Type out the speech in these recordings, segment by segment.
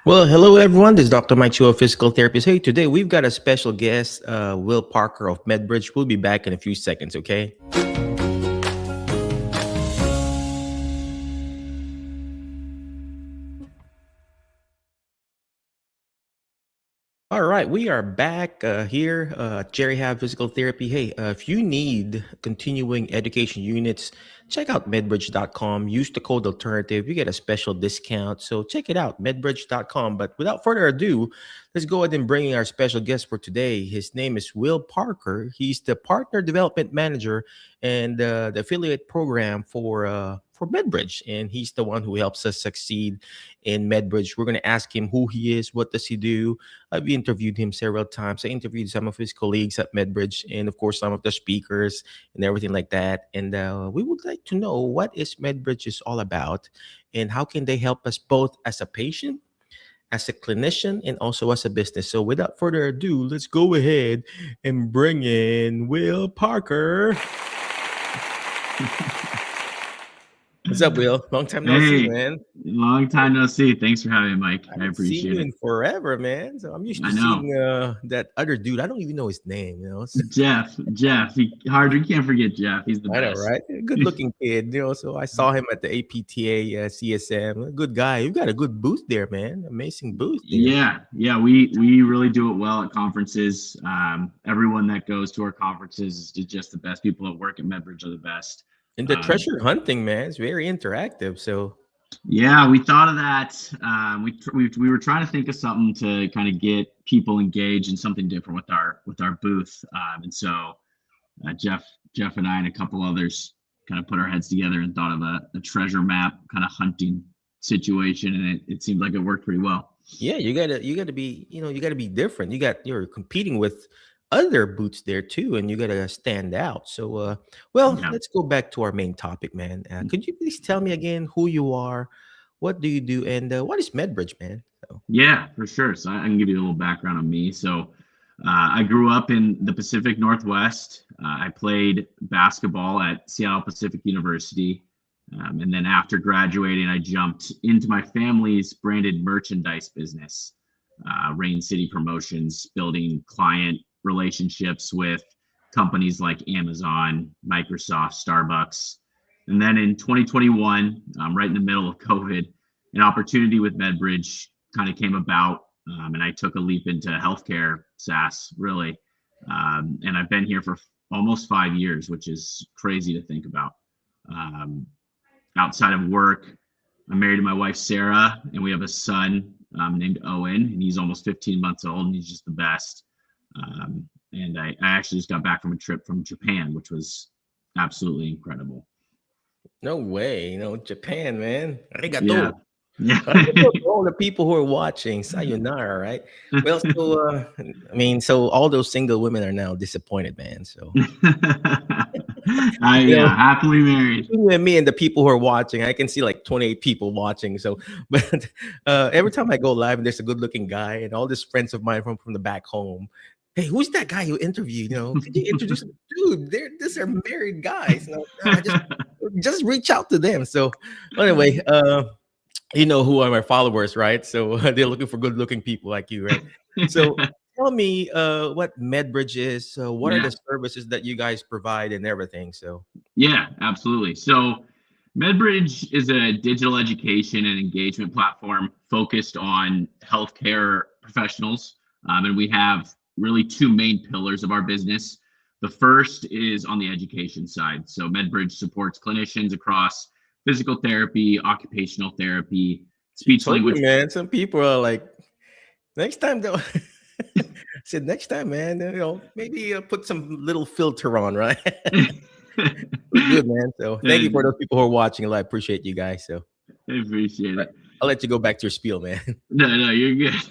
Well, hello everyone. This is Dr. Mike Chu of Physical Therapist. Hey, today we've got a special guest, Will Parker of Medbridge. We'll be back in a few seconds, okay? All right, we are back here at Jerry Have Physical Therapy. Hey, if you need continuing education units, check out medbridge.com. Use the code alternative. You get a special discount. So check it out, medbridge.com. But without further ado, let's go ahead and bring in our special guest for today. His name is Will Parker. He's the Partner Development Manager and the affiliate program for Medbridge. And he's the one who helps us succeed in Medbridge. We're going to ask him who he is, what does he do. I've interviewed him several times. I interviewed some of his colleagues at Medbridge and, of course, some of the speakers and everything like that. And we would like to know what is Medbridge is all about and how can they help us both as a patient, as a clinician, and also as a business. So without further ado, let's go ahead and bring in Will Parker. What's up, Will? Long time no see, Hey, man. long time no see. Thanks for having me, Mike. I I haven't seen appreciate you it. in forever, man. So I'm used to I know. seeing that other dude. I don't even know his name, you know. Jeff. You can't forget Jeff. He's the I know, best. right? Good looking kid, you know. So I saw him at the APTA CSM. A good guy. You got a good booth there, man. Amazing booth there. Yeah. We really do it well at conferences. Everyone that goes to our conferences is just the best. People that work at Medbridge are the best. And the Um, treasure hunting, man, it's very interactive. So yeah, we thought of that. We were trying to think of something to kind of get people engaged in something different with our booth. And so Jeff and I and a couple others kind of put our heads together and thought of a treasure map kind of hunting situation, and it seemed like it worked pretty well. yeah, you gotta be, you gotta be different. You're competing with other booths there too, and you gotta stand out. So well, Yeah, let's go back to our main topic, man. Could you please tell me again who you are, what do you do, and what is Medbridge, man? So yeah, for sure. So I can give you a little background on me. So I grew up in the Pacific Northwest. I played basketball at Seattle Pacific University. And then after graduating, I jumped into my family's branded merchandise business, Rain City Promotions, building client relationships with companies like Amazon, Microsoft, Starbucks. And then in 2021, right in the middle of COVID, an opportunity with Medbridge kind of came about, and I took a leap into healthcare SaaS, really. And I've been here for almost 5 years, which is crazy to think about. Um, Outside of work, I'm married to my wife, Sarah, and we have a son named Owen, and he's almost 15 months old, and he's just the best. And I actually just got back from a trip from Japan, which was absolutely incredible. no way, Japan, man. Yeah. Arigato. Yeah. Arigato to all the people who are watching. Sayonara, right? Well, so I mean, so all those single women are now disappointed, man. So you know, Yeah, happily married. between you and me and the people who are watching, I can see like 28 people watching. So, but every time I go live and there's a good looking guy and all these friends of mine from the back home, hey, who's that guy you interviewed? Could you introduce him? Dude, these are married guys. Just reach out to them. So, anyway, you know who are my followers, right? So they're looking for good looking people like you, right? So tell me what Medbridge is. So what are Yeah. the services that you guys provide and everything? So Yeah, absolutely. So MedBridge is a digital education and engagement platform focused on healthcare professionals. And we have really two main pillars of our business. The first is on the education side. So MedBridge supports clinicians across physical therapy, occupational therapy, you speech told me, language. man. Some people are like, next time they'll I said next time, man, maybe put some little filter on, right? We're good, man. So thank you for And those people who are watching. I appreciate you guys. So I appreciate but it. I'll let you go back to your spiel, man. No, you're good.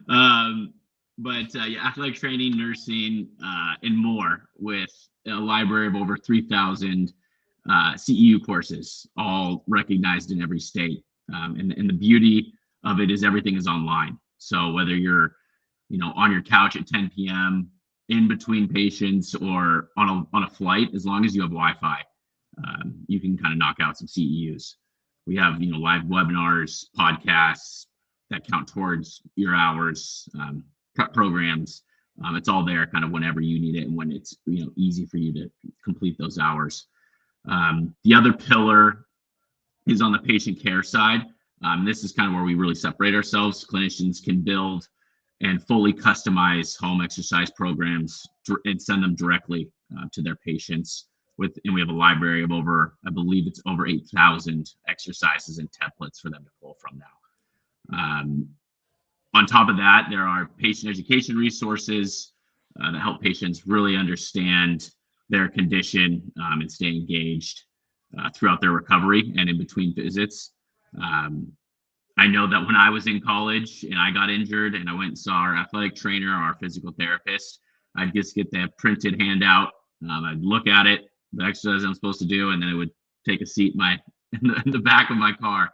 um, but yeah, athletic training, nursing, and more with a library of over 3,000 CEU courses, all recognized in every state. And the beauty of it is everything is online. So whether you're, on your couch at 10 p.m. in between patients or on a flight, as long as you have Wi-Fi, you can kind of knock out some CEUs. We have live webinars, podcasts, that count towards your hours, prep programs. It's all there kind of whenever you need it and when it's easy for you to complete those hours. The other pillar is on the patient care side. This is kind of where we really separate ourselves. Clinicians can build and fully customize home exercise programs and send them directly to their patients. And we have a library of I believe it's over 8,000 exercises and templates for them to pull from now. On top of that, there are patient education resources that help patients really understand their condition and stay engaged throughout their recovery and in between visits. I know that when I was in college and I got injured and I went and saw our athletic trainer or our physical therapist, I'd just get the printed handout. I'd look at it, the exercise I'm supposed to do, and then I would take a seat in the back of my car.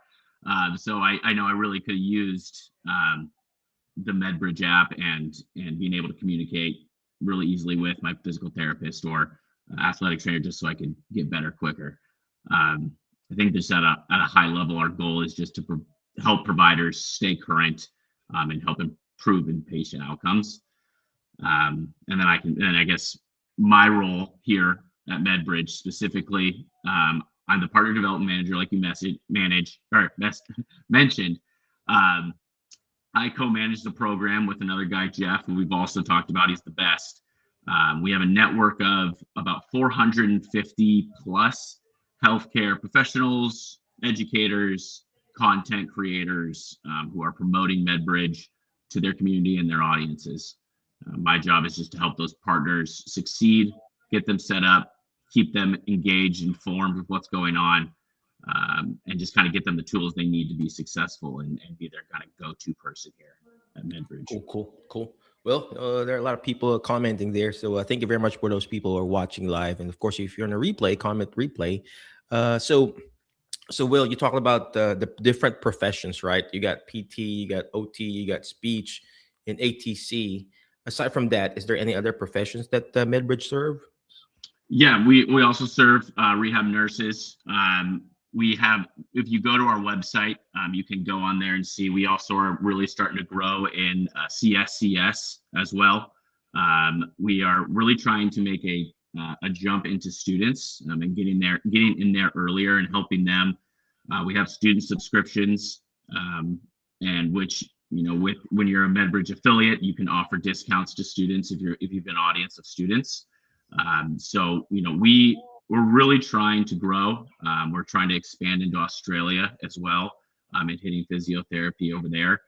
So I know I really could have used the Medbridge app and being able to communicate really easily with my physical therapist or athletic trainer just so I could get better quicker. I think just at a high level, our goal is just to help providers stay current and help improve in patient outcomes. And then I guess my role here at Medbridge specifically, I'm the partner development manager, like you mentioned. I co-manage the program with another guy, Jeff, who we've also talked about. He's the best. We have a network of about 450 plus healthcare professionals, educators, content creators who are promoting Medbridge to their community and their audiences. My job is just to help those partners succeed, get them set up, keep them engaged, informed with what's going on, and just kind of get them the tools they need to be successful and be their kind of go-to person here at Medbridge. Cool. Well, there are a lot of people commenting there, so thank you very much for those people who are watching live, and of course, if you're on a replay, comment replay. So Will, you talking about the different professions, right? You got PT, you got OT, you got speech, and ATC. Aside from that, is there any other professions that Medbridge serve? Yeah, we also serve rehab nurses. If you go to our website, you can go on there and see. We also are really starting to grow in CSCS as well. We are really trying to make a jump into students and getting in there earlier and helping them. We have student subscriptions, and which when you're a Medbridge affiliate, you can offer discounts to students if you've an audience of students. So we're really trying to grow. We're trying to expand into Australia as well, and hitting physiotherapy over there.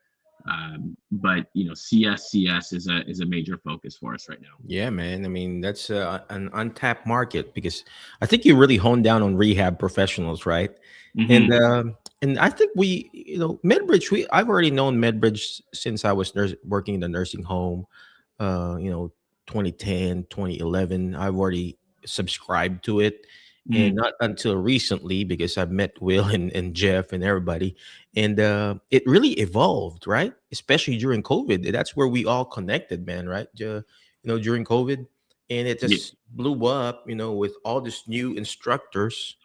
But CSCS is a major focus for us right now. Yeah, man. I mean, that's an untapped market because I think you really honed down on rehab professionals, right? Mm-hmm. And I think Medbridge. I've already known Medbridge since I was working in the nursing home. Uh, you know, 2010, 2011. I've already subscribed to it, and Mm-hmm. not until recently because I've met Will and Jeff and everybody, and it really evolved, right? Especially during COVID. That's where we all connected, man, right? During COVID, and it Yeah. just blew up, with all these new instructors.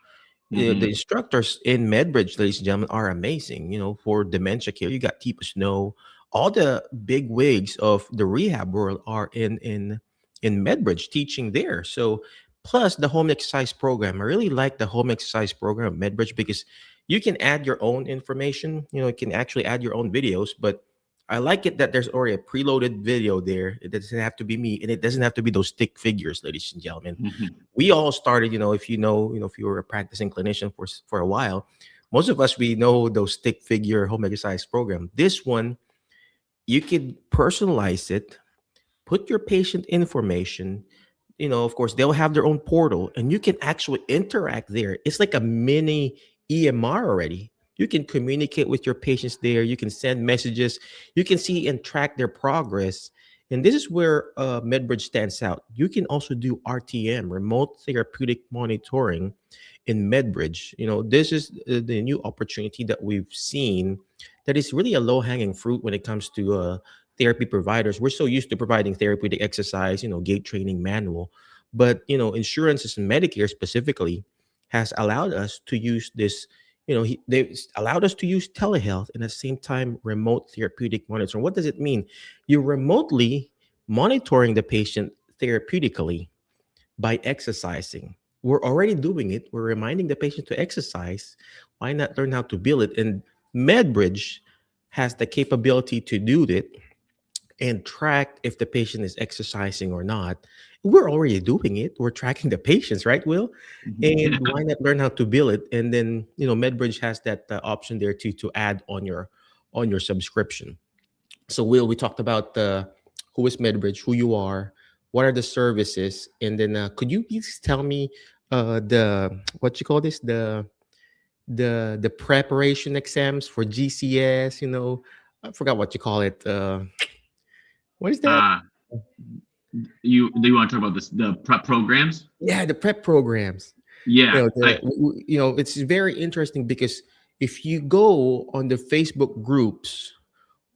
The Mm-hmm. instructors in Medbridge, ladies and gentlemen, are amazing. For dementia care, you got Tipa Snow. All the big wigs of the rehab world are in Medbridge teaching there. So, plus the home exercise program. I really like the home exercise program at Medbridge because you can add your own information. You can actually add your own videos, but I like it that there's already a preloaded video there. It doesn't have to be me, and it doesn't have to be those stick figures, ladies and gentlemen. Mm-hmm. We all started, if you were a practicing clinician for a while, most of us, we know those stick figure home exercise program. This one, you could personalize it, put your patient information. Of course, they'll have their own portal and you can actually interact there. It's like a mini EMR already. You can communicate with your patients there. You can send messages. You can see and track their progress. And this is where Medbridge stands out. You can also do RTM, remote therapeutic monitoring, in Medbridge. This is the new opportunity that we've seen that is really a low hanging fruit when it comes to therapy providers. We're so used to providing therapeutic exercise, gait training manual, but insurances and Medicare specifically has allowed us to use this They allowed us to use telehealth and at the same time remote therapeutic monitoring. What does it mean? You're remotely monitoring the patient therapeutically by exercising. We're already doing it. We're reminding the patient to exercise. Why not learn how to build it? And Medbridge has the capability to do it and track if the patient is exercising or not. We're already doing it. We're tracking the patients, right, Will? Yeah. And why not learn how to bill it? And then Medbridge has that option there to add on your subscription. So, Will, we talked about who is Medbridge, who you are, what are the services, and then could you please tell me the what you call this the preparation exams for GCS? I forgot what you call it. What is that? uh you do you want to talk about this, the prep programs? Yeah, the prep programs. Yeah, It's very interesting because if you go on the Facebook groups,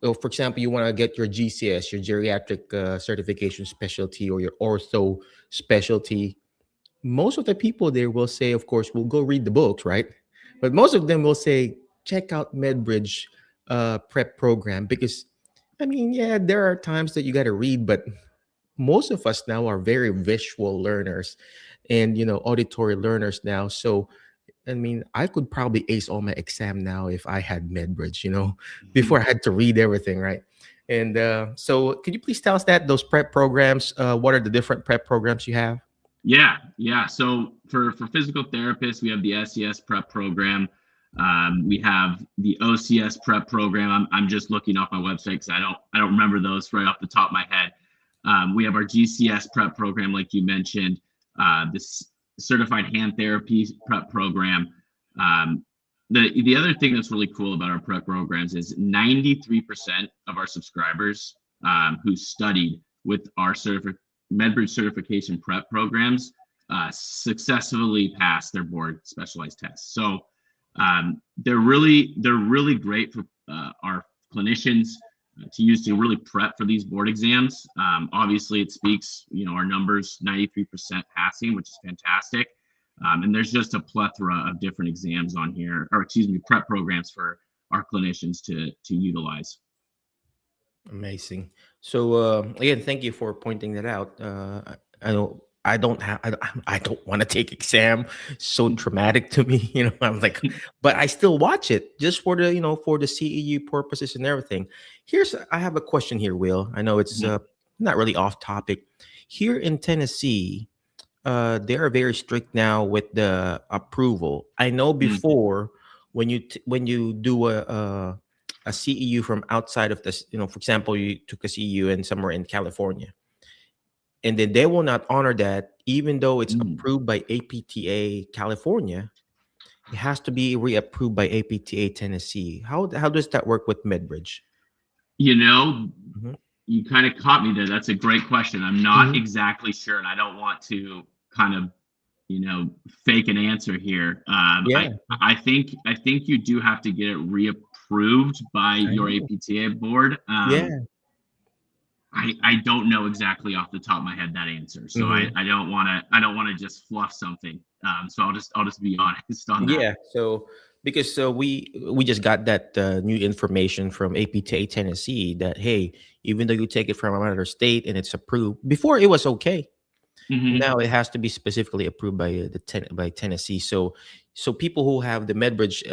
for example, you want to get your GCS, your geriatric certification specialty, or your ortho specialty, most of the people there will say, of course, we'll go read the books, right? But most of them will say, check out Medbridge prep program because, I mean, yeah, there are times that you got to read, but most of us now are very visual learners and auditory learners now. So I mean, I could probably ace all my exam now if I had Medbridge, before I had to read everything, right? And so could you please tell us that those prep programs, what are the different prep programs you have? yeah. So for physical therapists, we have the SES prep program. We have the OCS prep program. I'm just looking off my website because I don't remember those right off the top of my head. We have our GCS prep program, like you mentioned, this certified hand therapy prep program. Um, the other thing that's really cool about our prep programs is 93% of our subscribers who studied with our Medbridge certification prep programs successfully passed their board specialized tests. So they're really great for our clinicians to use to really prep for these board exams. Obviously, it speaks, our numbers, 93% passing, which is fantastic. And there's just a plethora of different exams on here, or excuse me, prep programs for our clinicians to utilize. Amazing. So again, thank you for pointing that out. I don't want to take exam. So traumatic to me. I'm like, but I still watch it just for the CEU purposes and everything. I have a question here, Will. I know it's Mhm. not really off topic. Here in Tennessee, they are very strict now with the approval. I know Mm. before when you do a CEU from outside of this, for example, you took a CEU in somewhere in California, and then they will not honor that, even though it's Mm. approved by APTA California. It has to be reapproved by APTA Tennessee. How does that work with Medbridge? You know, Hmm. you kind of caught me there. That's a great question. I'm not Hmm. exactly sure, and I don't want to kind of, fake an answer here. Yeah, I think you do have to get it reapproved by I your know. APTA board. Yeah. I don't know exactly off the top of my head that answer, so I, Hmm. I don't want to I don't want to just fluff something. So I'll just be honest on that. Yeah. So because we just got that new information from APTA Tennessee that, hey, even though you take it from another state and it's approved, before it was okay. Hmm. Now it has to be specifically approved by by Tennessee. So people who have the Medbridge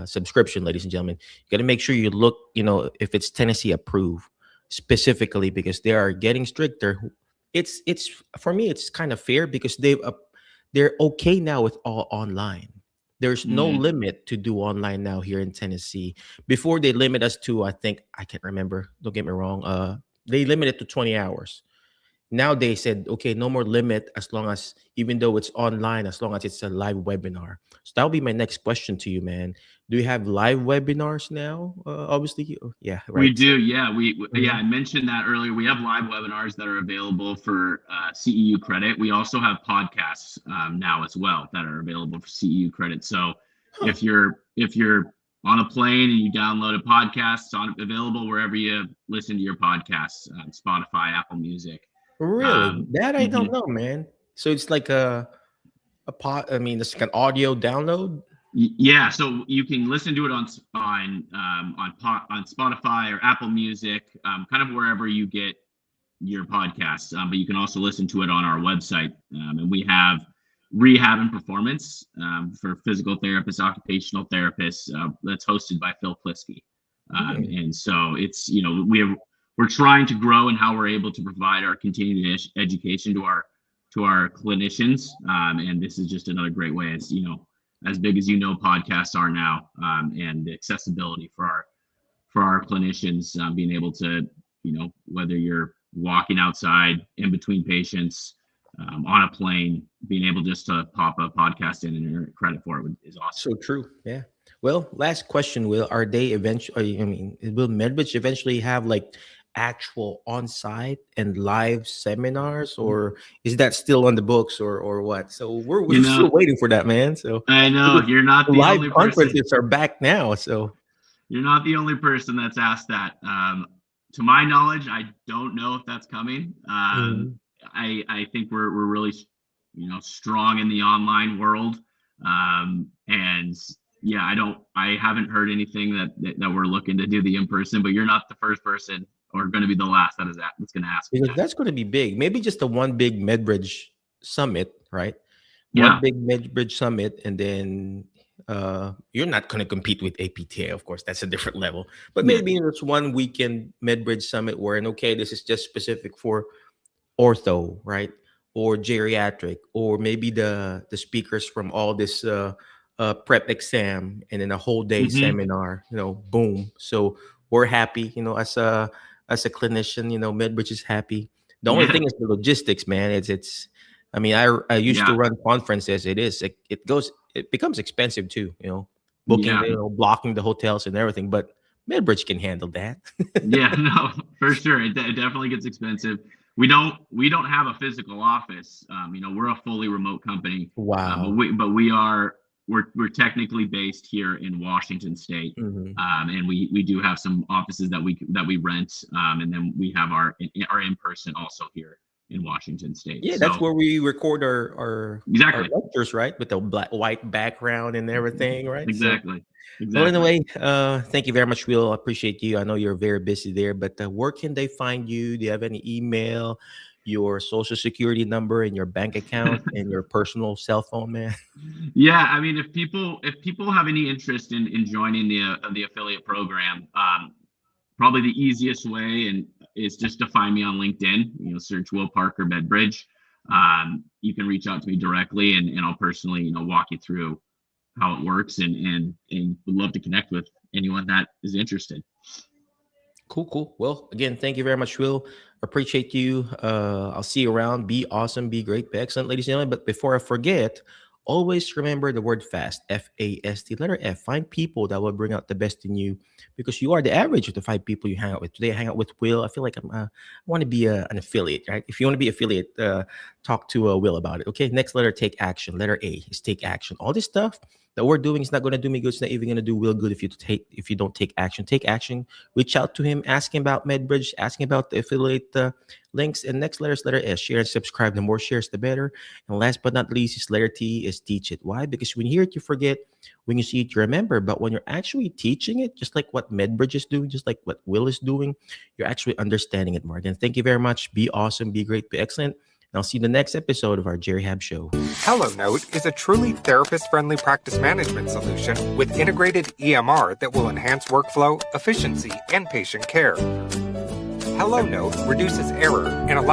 subscription, ladies and gentlemen, you got to make sure you look, if it's Tennessee approved specifically because they are getting stricter. It's for me, it's kind of fair because they're okay now with all online. There's no Hmm. limit to do online now here in Tennessee. Before they limit us to, I think I can't remember. Don't get me wrong. They limit it to 20 hours. Now they said, okay, no more limit as long as, even though it's online, as long as it's a live webinar. So that'll be my next question to you, man. Do you have live webinars now? Obviously, yeah, We right. So, do, yeah. Yeah, mhm. I mentioned that earlier. We have live webinars that are available for CEU credit. We also have podcasts now as well that are available for CEU credit. So Huh, if you're on a plane and you download a podcast, it's available wherever you listen to your podcasts, Spotify, Apple Music. really? Um, That I don't mhm. know, man. So it's like a pod. I mean, it's like an audio download. Yeah, so you can listen to it on Spotify or Apple Music, kind of wherever you get your podcasts. But you can also listen to it on our website, and we have rehab and performance for physical therapists, occupational therapists. That's hosted by Phil Plisky, Hmm. and so it's we're trying to grow in how we're able to provide our continuing education to our clinicians, and this is just another great way. As as big as podcasts are now, and the accessibility for our clinicians, being able to, whether you're walking outside in between patients, on a plane, being able just to pop a podcast in and earn credit for it is awesome. So true. Yeah. Well, last question, Will. Are they eventually, I mean, will Medbridge eventually have like actual on-site and live seminars, or is that still on the books, or what? So we're You still know, waiting for that, man. So I know because you're not the live only person. conferences are back now. So You're not the only person that's asked that. To my knowledge, I don't know if that's coming. mhm. I think we're really, strong in the online world, and yeah, I haven't heard anything that we're looking to do the in person. But you're not the first person, or going to be the last that's going to ask me Because that. that's going to be big. Maybe just a one big Medbridge summit, right? One Yeah, big Medbridge summit, and then you're not going to compete with APTA, of course. That's a different level. But yeah, maybe there's one weekend Medbridge summit where, and okay, this is just specific for ortho, right? Or geriatric, or maybe the speakers from all this prep exam, and then a whole day hmm seminar. Boom. So we're happy. As a clinician, Medbridge is happy. The only yeah, thing is the logistics, man. It's. I mean, I used to yeah, run conferences. It becomes expensive too. Booking, yeah. blocking the hotels and everything. But Medbridge can handle that. Yeah, no, for sure. It definitely gets expensive. We don't have a physical office. We're a fully remote company, Wow. but we're technically based here in Washington State, Mhm. and we do have some offices that we rent, and then we have our in person also here in Washington State. Yeah, that's So where we record our exactly, lectures, right? With the black white background and everything, right? So, exactly, well, exactly. anyway, thank you very much, Will. I appreciate you. I know you're very busy there, but where can they find you? Do you have any email, your social security number, and your bank account, and your personal cell phone, man? Yeah, I mean, if people have any interest in joining the affiliate program, probably the easiest way and is just to find me on LinkedIn. Search Will Parker Medbridge. You can reach out to me directly, and I'll personally, walk you through how it works, and would love to connect with anyone that is interested. Cool, cool. Well, again, thank you very much, Will. Appreciate you. I'll see you around. Be awesome, be great, be excellent, ladies and gentlemen. But before I forget, always remember the word fast, FAST, letter F. Find people that will bring out the best in you because you are the average of the five people you hang out with. Today, I hang out with Will. I feel like I want to be an affiliate, right? If you want to be affiliate, talk to Will about it. Okay. Next letter, take action. Letter A is take action. All this stuff that we're doing is not going to do me good. It's not even going to do Will good if you don't take action. Take action. Reach out to him, ask him about Medbridge, ask him about the affiliate links. And next letter is letter S. Share and subscribe. The more shares, the better. And last but not least, is letter T is teach it. Why? Because when you hear it, you forget. When you see it, you remember. But when you're actually teaching it, just like what Medbridge is doing, just like what Will is doing, you're actually understanding it more. Again, thank you very much. Be awesome, be great, be excellent. And I'll see you in the next episode of our Jerry Hab Show. HelloNote is a truly therapist-friendly practice management solution with integrated EMR that will enhance workflow, efficiency, and patient care. HelloNote reduces error and allows